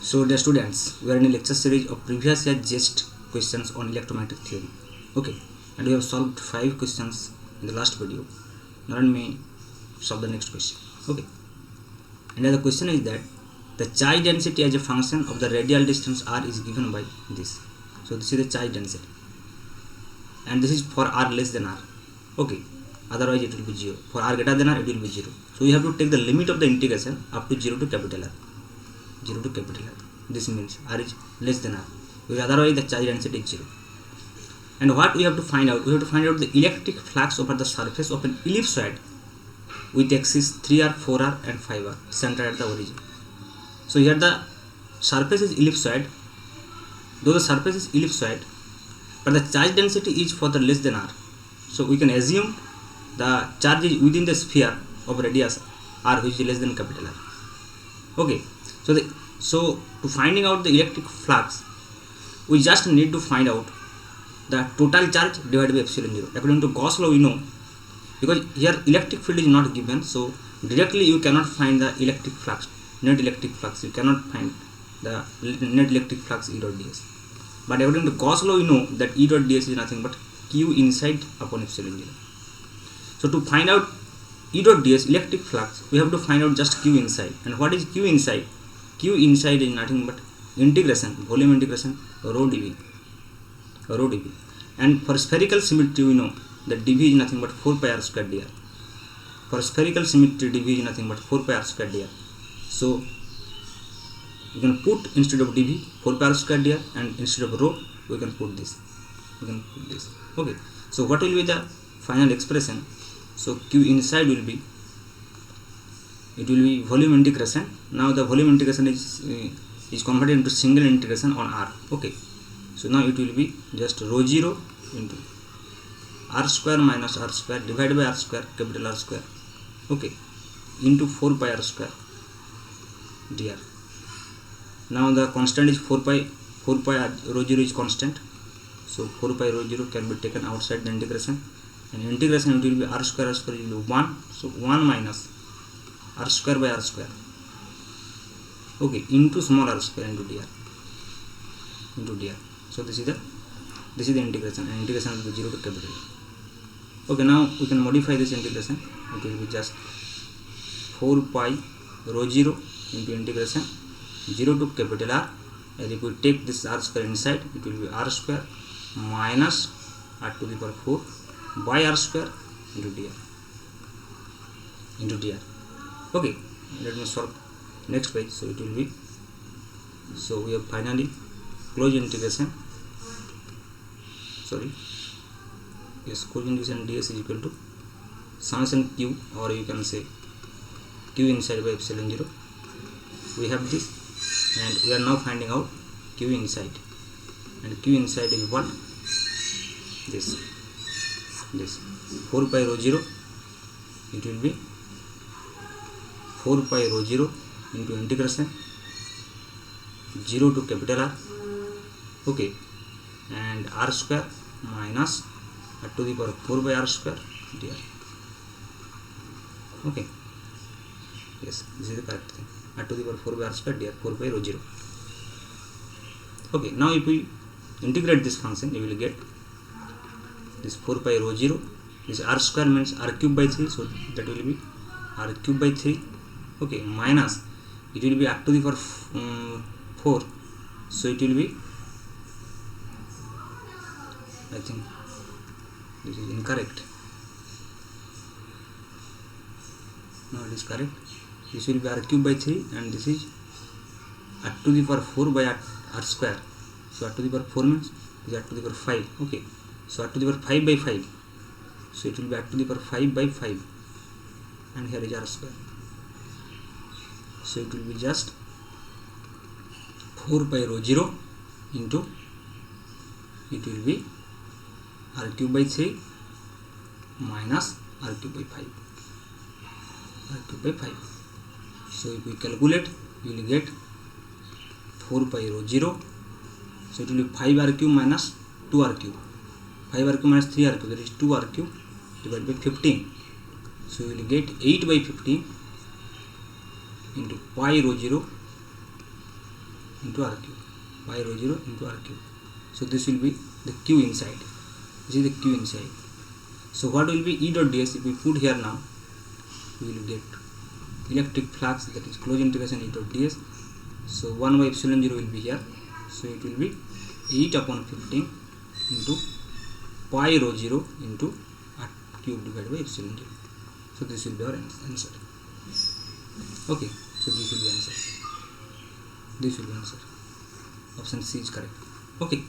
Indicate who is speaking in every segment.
Speaker 1: So dear students, we are in a lecture series of previous year GEST questions on electromagnetic theory. Okay, and we have solved 5 questions in the last video. Now let me solve the next question. Okay, and the question is that the charge density as a function of the radial distance r is given by this. So this is the charge density, and this is for r less than r. Okay, otherwise it will be 0. For r greater than r, it will be 0. So we have to take the limit of the integration up to 0 to capital R. 0 to capital R. This means r is less than r, because otherwise the charge density is 0. And what we have to find out? We have to find out the electric flux over the surface of an ellipsoid with axis 3r, 4r and 5r centered at the origin. So here the surface is ellipsoid, though the surface is ellipsoid, but the charge density is for the less than r. So we can assume the charge is within the sphere of radius r, which is less than capital R. Okay, so to finding out the electric flux, we just need to find out the total charge divided by epsilon 0. According to Gauss law, we know, because here electric field is not given, so directly you cannot find the electric flux, net electric flux. You cannot find the net electric flux E dot ds. But according to Gauss law, we know that E dot ds is nothing but q inside upon epsilon 0. So to find out E dot ds electric flux, we have to find out just q inside. And what is q inside? Q inside is nothing but integration, volume integration rho dv. And for spherical symmetry, we know that dv is nothing but 4 pi r square dr. For spherical symmetry, dv is nothing but 4 pi r square dr. So you can put, instead of dv, 4 pi r square dr, and instead of rho we can put this. Okay, so what will be the final expression? So q inside will be, it will be volume integration. Now the volume integration is converted into single integration on r. Okay, so now it will be just rho 0 into r square minus r square divided by r square, capital R square, okay, into 4 pi r square dr. Now the constant is 4 pi rho 0 is constant, so 4 pi rho 0 can be taken outside the integration, and integration it will be r square will be 1, so 1 minus r square by r square, okay, into small r square into dr. So this is the integration, and integration will be 0 to capital. Okay, now we can modify this integration. It will be just 4 pi rho 0 into integration 0 to capital R, and if we take this r square inside, it will be r square minus r to the power 4 by r square into dr. Okay, let me solve next page. So it will be, so we have finally closed integration, closed integration ds is equal to summation q, or you can say q inside by epsilon 0. We have this, and we are now finding out q inside, and q inside is what? This 4 pi rho 0, it will be 4 pi rho 0 into integration 0 to capital R, okay, and r square minus r to the power 4 by r square dr. Okay, yes, this is the correct thing, r to the power 4 by r square dr, 4 pi rho 0. Okay, now if we integrate this function, you will get this 4 pi rho 0, this r square means r cube by 3, so that will be r cube by 3, okay, minus it will be r to the power 4, so it will be, I think this is incorrect. No, it is correct. This will be r cube by 3, and this is r to the power 4 by r square. So r to the power 4 means this is r to the power 5. Okay, so r to the power 5 by 5. So it will be r to the power 5 by 5, and here is r square. So it will be just 4 pi rho 0 into, it will be r cube by 3 minus r cube by 5. So if we calculate, you will get 4 pi rho 0, so it will be 5 r cube minus 2 r cube, 5 r cube minus 3 r cube, that is 2 r cube divided by 15. So you will get 8 by 15 into pi rho 0 into r cube, y rho 0 into r cube. So this will be the q inside. This is the q inside. So what will be E dot ds? If we put here now, we will get electric flux, that is closed integration E dot ds. So 1 by epsilon 0 will be here. So it will be 8 upon 15 into pi rho 0 into r cube divided by epsilon 0. So this will be our answer. Okay, so this will be answer. This will be answer. Option C is correct. Okay,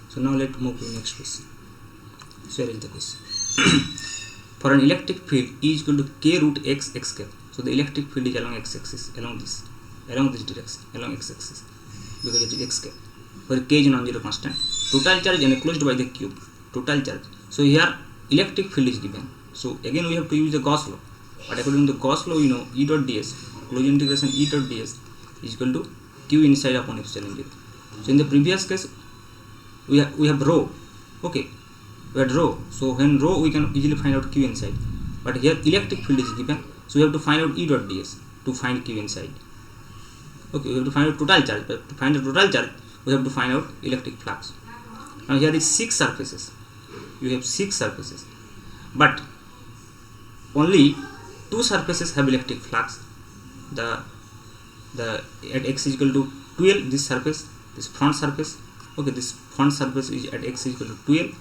Speaker 1: so now let's move to the next question. So here is the question. For an electric field E is equal to k root x x cap. So the electric field is along x axis, along this direction, along x axis, because it is x cap, where k is non-zero constant. Total charge enclosed by the cube. Total charge. So here electric field is given. So again we have to use the Gauss law. But according to the Gauss law, you know E dot ds, closed integration E dot ds is equal to q inside upon epsilon 0. So in the previous case we have rho. Okay, we had rho. So when rho, we can easily find out q inside. But here electric field is given, so we have to find out E dot ds to find q inside. Okay, we have to find out total charge. But to find the total charge, we have to find out electric flux. Now here is 6 surfaces. You have 6 surfaces, but only 2 surfaces have electric flux. The at x is equal to 12, this surface, this front surface. Okay, this front surface is at x is equal to 12,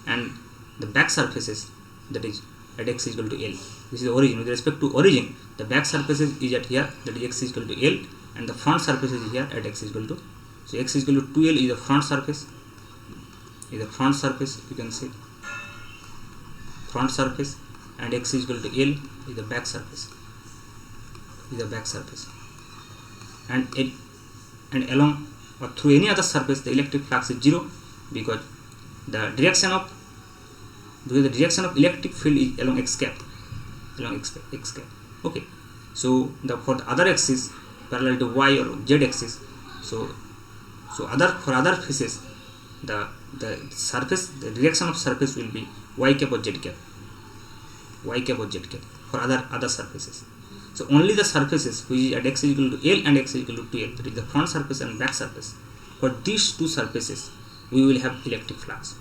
Speaker 1: and the back surfaces, that is at x is equal to L. This is the origin. With respect to origin, the back surfaces is at here, that is x is equal to L, and the front surface is here at x is equal to. So x is equal to 12 is the front surface. Is the front surface, you can say front surface, and x is equal to L is the back surface. Is the back surface, and along or through any other surface the electric flux is 0, because the direction of electric field is along x cap, x cap. Okay, so for the other axis parallel to y or z axis, so for other faces the direction of surface will be y cap or z cap, for other surfaces. So only the surfaces which is at x is equal to L and x is equal to 12, that is the front surface and back surface, for these 2 surfaces we will have electric flux.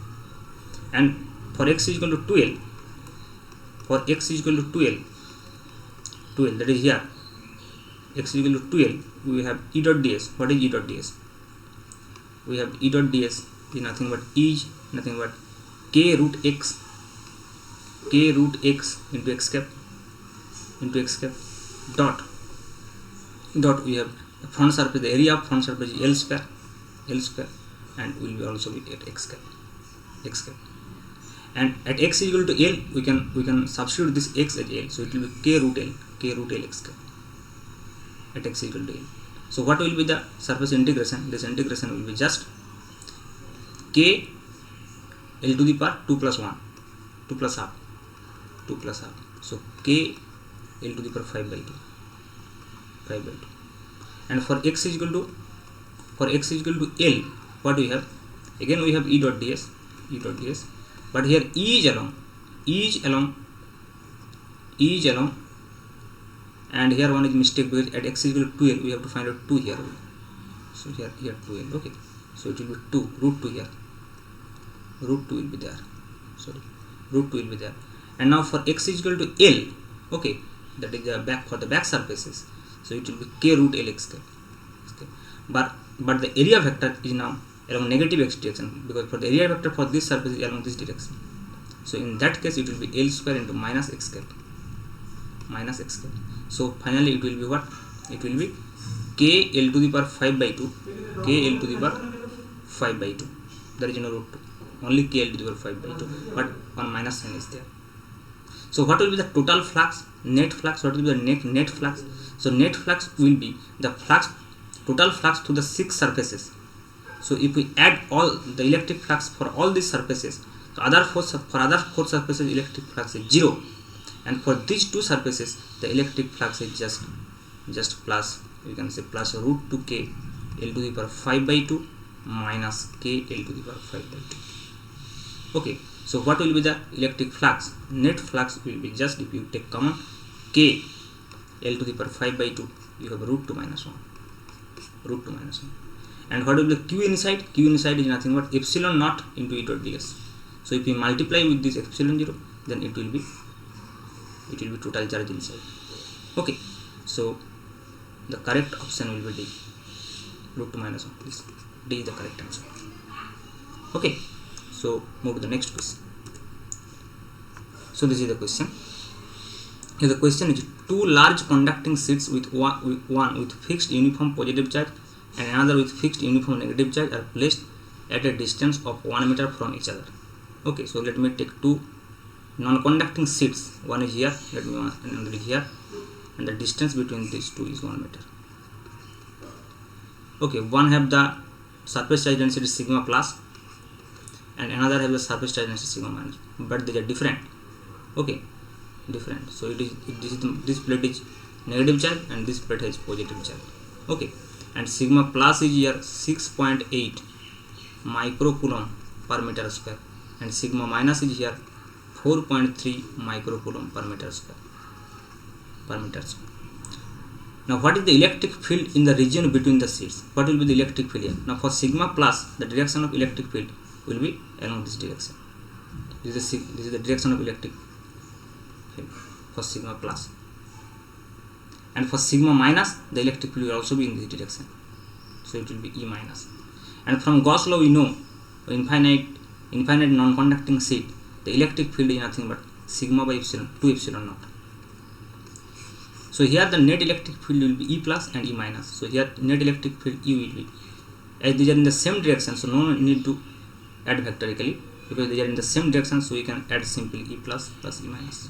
Speaker 1: And for x is equal to 12, that is here, x is equal to 12, we have E dot ds. What is E dot ds? We have E dot ds is nothing but k root x into x cap dot we have the front surface, the area of front surface is L square, and will be also be at x cap, and at x is equal to L, we can substitute this x as L, so it will be k root L x cap at x is equal to L. So what will be the surface integration? This integration will be just k L to the power 2 plus 1, 2 plus half. So k L to the power 5 by 2. And for x is equal to L, what we have? Again we have E dot ds, but here E is along, and here one is mistake, because at x is equal to 12 we have to find out 2 here. So here 12. Okay, so it will be 2, root 2 here. Root 2 will be there. And now for x is equal to L, okay, that is the back, for the back surfaces, so it will be k root L x cap. But the area vector is now along negative x direction, because for the area vector for this surface is along this direction. So in that case it will be L square into minus x cap. So finally it will be what? It will be k L to the power 5 by 2. There is no root 2. Only k L to the power 5 by 2. But one minus sign is there. So what will be the total flux? Net flux. What will be the net flux? So net flux will be the total flux to the 6 surfaces. So if we add all the electric flux for all these surfaces, so for other 4 surfaces electric flux is 0, and for these 2 surfaces the electric flux is just plus, you can say plus root 2k L to the power 5 by 2 minus k L to the power 5 by 2. Okay, so what will be the electric flux? Net flux will be just, if you take common, k L to the power 5 by 2, you have root 2 minus 1. And what will be the q inside? Q inside is nothing but epsilon naught into e dot ds. So if we multiply with this epsilon 0, then it will be total charge inside. Okay, so the correct option will be D, root 2 minus 1. This D is the correct answer. Okay, so move to the next question. So this is the question. Here the question is, two large conducting sheets with one with fixed uniform positive charge and another with fixed uniform negative charge are placed at a distance of 1 meter from each other. Okay, so let me take two non-conducting sheets. One is here, let me another is here, and the distance between these two is 1 meter. Okay, one have the surface charge density sigma plus and another have the surface charge density sigma minus, but they are different. Okay, different. So this plate is negative charge and this plate has positive charge. Okay, and sigma plus is here 6.8 microcoulomb per meter square and sigma minus is here 4.3 microcoulomb per meter square. Now what is the electric field in the region between the sheets? What will be the electric field here? Now for sigma plus, the direction of electric field will be along this direction. This is the direction of electric field for sigma plus. And for sigma minus, the electric field will also be in this direction. So it will be E minus. And from Gauss law we know, infinite non-conducting sheet, the electric field is nothing but sigma by epsilon 2 epsilon naught. So here the net electric field will be E plus and E minus. So here net electric field E will be, as these are in the same direction, so no need to add vectorically because they are in the same direction, so we can add simply E plus plus E minus.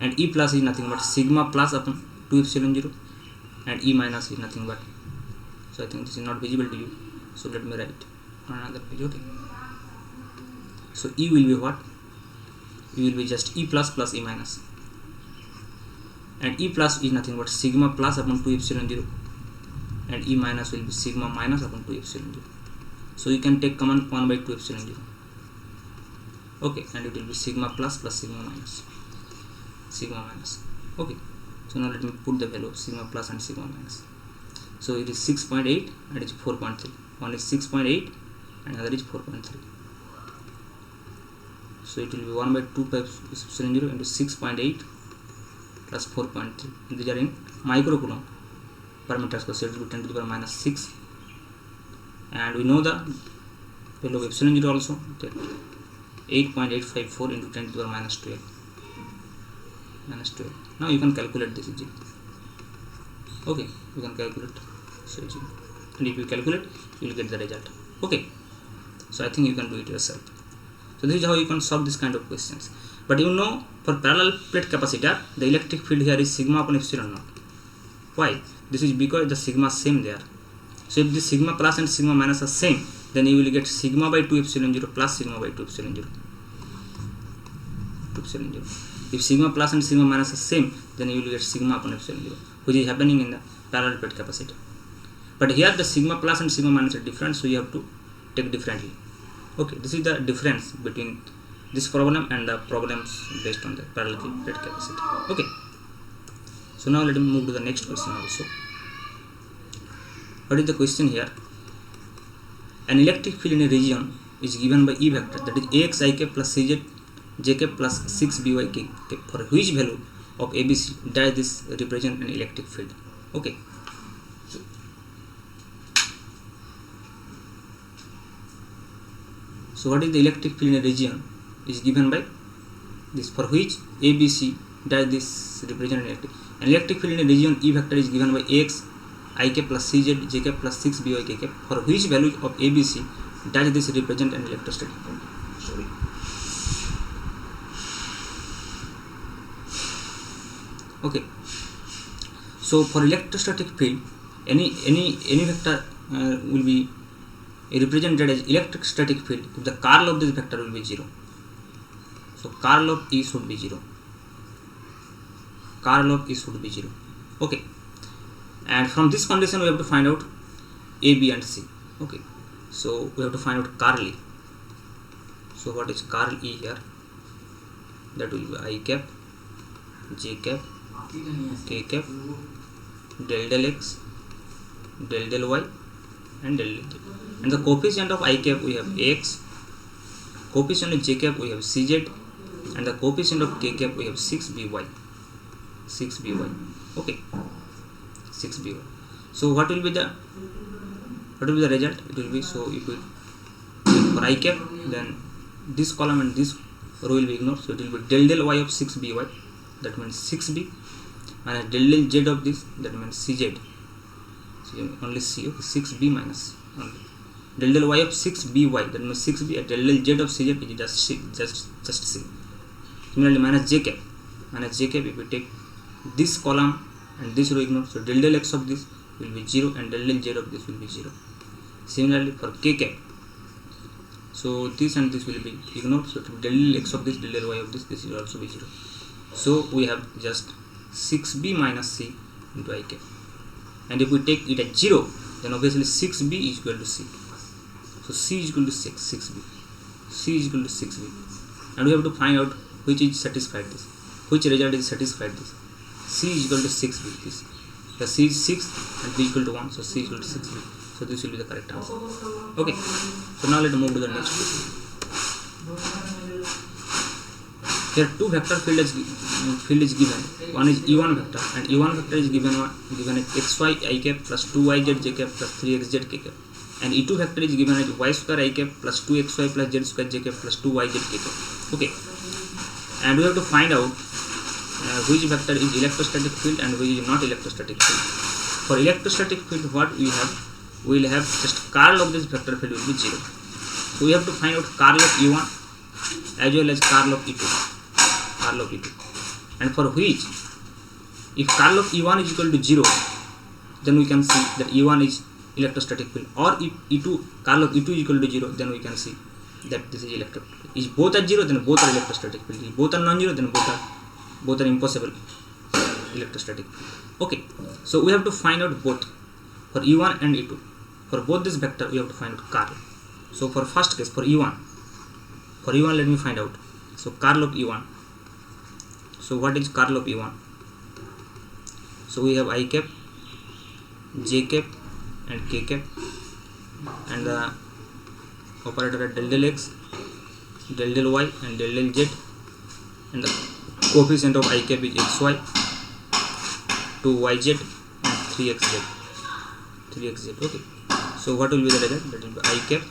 Speaker 1: And E plus is nothing but sigma plus upon 2 epsilon 0 and E minus is nothing but, so I think this is not visible to you, so let me write on another page. Okay, so E will be what? E will be just E plus plus E minus, and E plus is nothing but sigma plus upon 2 epsilon 0 and E minus will be sigma minus upon 2 epsilon 0. So you can take common 1 by 2 epsilon 0. Okay, and it will be sigma plus plus sigma minus. Okay, so now let me put the value of sigma plus and sigma minus. So it is 6.8 and it is 4.3. One is 6.8 and another is 4.3. So it will be 1 by 2 pi epsilon 0 into 6.8 plus 4.3. These are in microcoulomb per meter square, so it will be 10 to the power minus 6. And we know the value of epsilon 0 also, that 8.854 into 10 to the power minus 12. Now you can calculate this easily. Okay, you can calculate, so easily. And if you calculate, you will get the result. Okay, so I think you can do it yourself. So this is how you can solve this kind of questions. But you know, for parallel plate capacitor, the electric field here is sigma upon epsilon naught. Why? This is because the sigma same there. So if the sigma plus and sigma minus are same, then you will get sigma by 2 epsilon 0 plus sigma by 2 epsilon 0. If sigma plus and sigma minus are same, then you will get sigma upon epsilon 0, which is happening in the parallel plate capacitor. But here the sigma plus and sigma minus are different, so you have to take differently. Okay, this is the difference between this problem and the problems based on the parallel plate capacitor. Okay, so now let me move to the next question also. What is the question here? An electric field in a region is given by E vector, that is Ax ik plus Cz jk plus 6 by k, for which value of ABC does this represent an electric field? Okay, so what is the electric field in a region is given by this, for which ABC does this represent an electric field in a region E vector is given by Ax ik plus Cz jk plus 6 by k, for which value of ABC does this represent an electrostatic field? Sorry. Okay, so for electrostatic field, any vector will be represented as electrostatic field if the curl of this vector will be 0. So curl of E should be 0. Okay, and from this condition we have to find out A, B and C. Okay, so we have to find out curl E. So what is curl E here? That will be I cap, j cap, k cap, del x, del y and del L Z. And the coefficient of I cap we have X, coefficient of J cap we have CZ, and the coefficient of K cap we have 6by. 6by. Okay, 6by. So what will be the result? It will be, so if we for I cap, then this column and this row will be ignored, so it will be del y of 6by, that means 6b, and del z of this, that means cz. So only c, okay, 6b minus only del y of 6by, that means 6b, and del z of cz is just c. Similarly, minus j cap, if we take this column and this row ignored, so del x of this will be 0 and del z of this will be 0. Similarly for k cap, so this and this will be ignored, so del x of this, del y of this will also be 0. So we have just 6b minus c into I cap, and if we take it at 0, then obviously 6b is equal to c. So c is equal to 6b, c is equal to 6b, and we have to find out which is satisfied this, which result is satisfied this. C is equal to 6b, this, the c is 6 and b is equal to 1, so c is equal to 6b. So this will be the correct answer. Okay, so now let us move to the next question. Here two vector field is given. One is E1 vector, and E1 vector is given as xy I cap plus 2yz j cap plus 3xz k cap, and E2 vector is given as y square I cap plus 2xy plus z square j cap plus 2yz k cap. Okay, and we have to find out which vector is electrostatic field and which is not electrostatic field. For electrostatic field, what we have? We will have just curl of this vector field will be 0. So we have to find out curl of E1 as well as curl of E2. And for which, if curl of E1 is equal to 0, then we can see that E1 is electrostatic field, or if curl of E2 is equal to 0, then we can see that this is electrostatic field. If both are 0, then both are electrostatic field. If both are non-zero, then both are impossible electrostatic field. Okay, so we have to find out both for E1 and E2. For both this vector, we have to find out curl. So for first case, for E1, let me find out. So curl of E1. So what is curl of E1? So we have I cap, j cap, and k cap, and the operator at del x, del y, and del z, and the coefficient of I cap is xy, 2yz, and 3xz. Okay, so what will be the result? That will be I cap,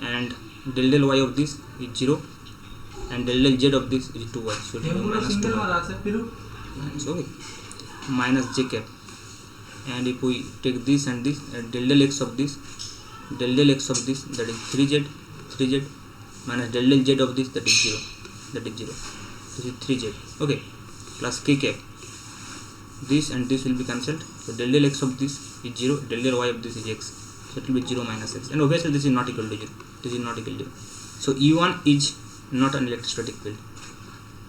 Speaker 1: and del y of this is 0, and del z of this is 2y, so it will be minus 2y. Okay, minus j cap, and if we take this and this, and del x of this, that is 3z, minus del z of this, that is 0, this is 3z. Okay, plus k cap, this and this will be cancelled, so del x of this is 0, del y of this is x, so it will be 0 minus x, and obviously this is not equal to 0. So E1 is not an electrostatic field.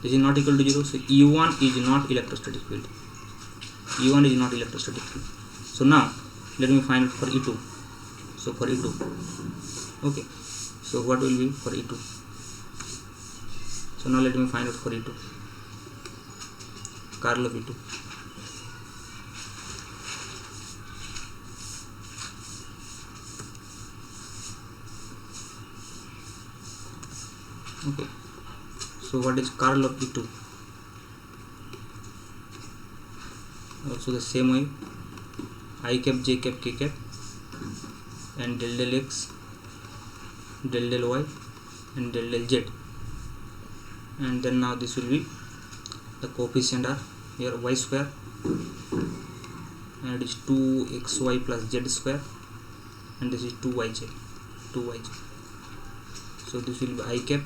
Speaker 1: This is not equal to 0, so E1 is not electrostatic field. So now let me find for E2. So for E2, okay, so what will be for E2? So now let me find out for E2, curl of E2. Okay, so what is curl of E2? Also the same way, I cap, j cap, k cap, and del x, del y, and del z, and then now this will be the coefficient are here y square, and it is 2xy plus z square, and this is 2yz. So this will be I cap,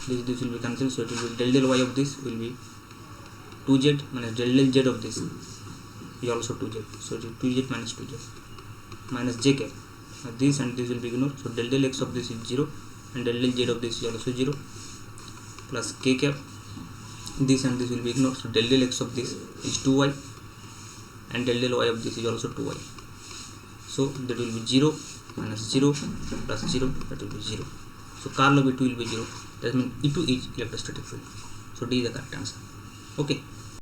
Speaker 1: this will be cancelled, so it will be del y of this will be 2z minus del z of this is also 2z, so it is 2z minus 2z, minus j cap, this and this will be ignored, so del x of this is 0, and del z of this is also 0, plus k cap, this and this will be ignored, so del x of this is 2y, and del y of this is also 2y, so that will be 0 minus 0 plus 0, that will be 0. So curl of E2 will be 0. That means E2 is electrostatic field. So D is the correct answer. Okay.